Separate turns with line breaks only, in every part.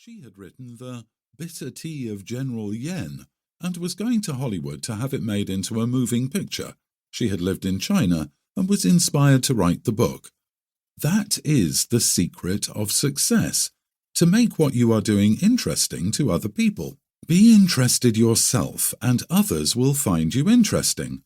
She had written The Bitter Tea of General Yen and was going to Hollywood to have it made into a moving picture. She had lived in China and was inspired to write the book. That is the secret of success, to make what you are doing interesting to other people. Be interested yourself and others will find you interesting.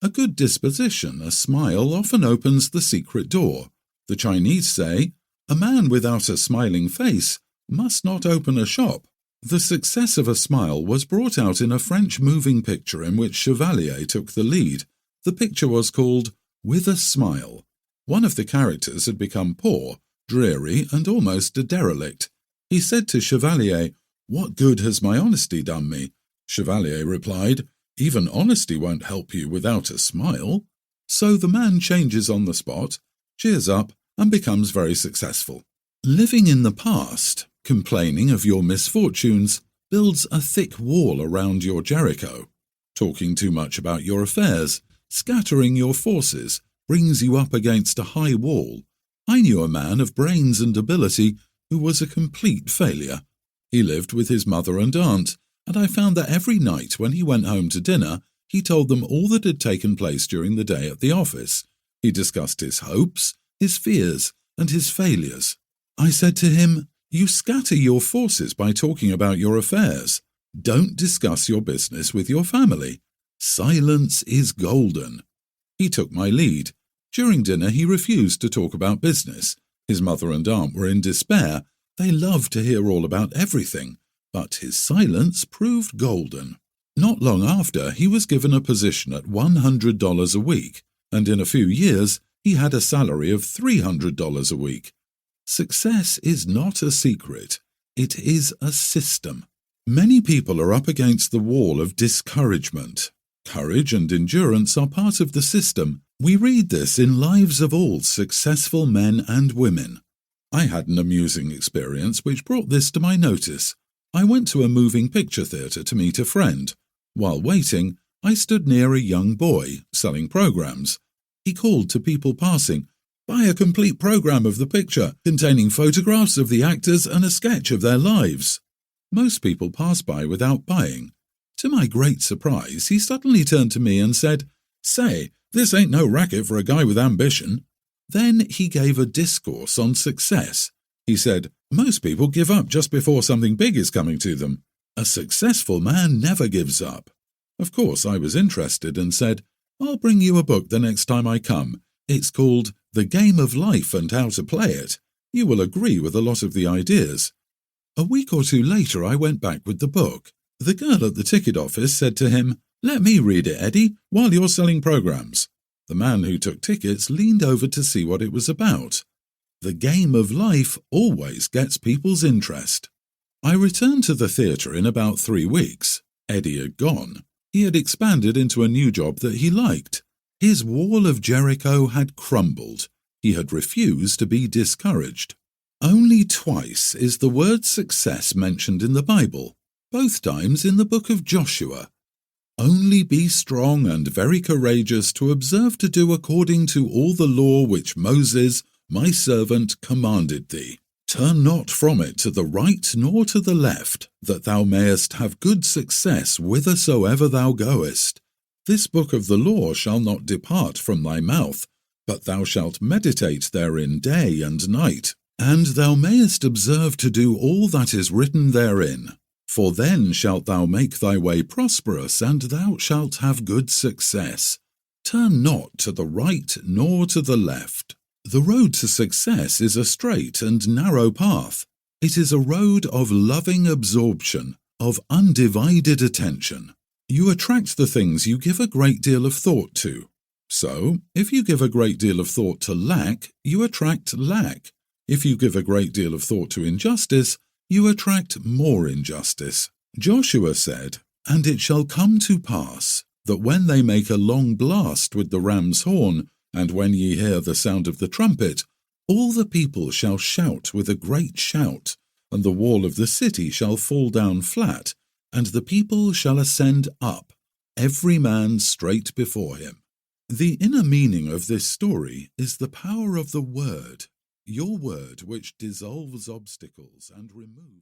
A good disposition, a smile, often opens the secret door. The Chinese say, "A man without a smiling face must not open a shop." The success of a smile was brought out in a French moving picture in which Chevalier took the lead. The picture was called With a Smile. One of the characters had become poor, dreary, and almost a derelict. He said to Chevalier, "What good has my honesty done me?" Chevalier replied, "Even honesty won't help you without a smile." So the man changes on the spot, cheers up, and becomes very successful. Living in the past, complaining of your misfortunes, builds a thick wall around your Jericho. Talking too much about your affairs, scattering your forces, brings you up against a high wall. I knew a man of brains and ability who was a complete failure. He lived with his mother and aunt, and I found that every night when he went home to dinner, he told them all that had taken place during the day at the office. He discussed his hopes, his fears, and his failures. I said to him, "You scatter your forces by talking about your affairs. Don't discuss your business with your family. Silence is golden." He took my lead. During dinner, he refused to talk about business. His mother and aunt were in despair. They loved to hear all about everything, but his silence proved golden. Not long after, he was given a position at $100 a week, and in a few years, he had a salary of $300 a week. Success is not a secret. It is a system. Many people are up against the wall of discouragement. Courage and endurance are part of the system. We read this in lives of all successful men and women. I had an amusing experience which brought this to my notice. I went to a moving picture theatre to meet a friend. While waiting, I stood near a young boy selling programs. He called to people passing, "Buy a complete program of the picture, containing photographs of the actors and a sketch of their lives." Most people pass by without buying. To my great surprise, he suddenly turned to me and said, "Say, this ain't no racket for a guy with ambition." Then he gave a discourse on success. He said, "Most people give up just before something big is coming to them. A successful man never gives up." Of course, I was interested and said, "I'll bring you a book the next time I come. It's called The Game of Life and How to Play It. You will agree with a lot of the ideas." A week or two later, I went back with the book. The girl at the ticket office said to him, "Let me read it, Eddie, while you're selling programs." The man who took tickets leaned over to see what it was about. The game of life always gets people's interest. I returned to the theatre in about 3 weeks. Eddie had gone. He had expanded into a new job that he liked. His wall of Jericho had crumbled. He had refused to be discouraged. Only twice is the word success mentioned in the Bible, both times in the book of Joshua. "Only be strong and very courageous to observe to do according to all the law which Moses, my servant, commanded thee. Turn not from it to the right nor to the left, that thou mayest have good success whithersoever thou goest. This book of the law shall not depart from thy mouth, but thou shalt meditate therein day and night, and thou mayest observe to do all that is written therein. For then shalt thou make thy way prosperous, and thou shalt have good success. Turn not to the right nor to the left." The road to success is a straight and narrow path. It is a road of loving absorption, of undivided attention. You attract the things you give a great deal of thought to. So, if you give a great deal of thought to lack, you attract lack. If you give a great deal of thought to injustice, you attract more injustice. Joshua said, "And it shall come to pass, that when they make a long blast with the ram's horn, and when ye hear the sound of the trumpet, all the people shall shout with a great shout, and the wall of the city shall fall down flat, and the people shall ascend up, every man straight before him." The inner meaning of this story is the power of the word, your word which dissolves obstacles and removes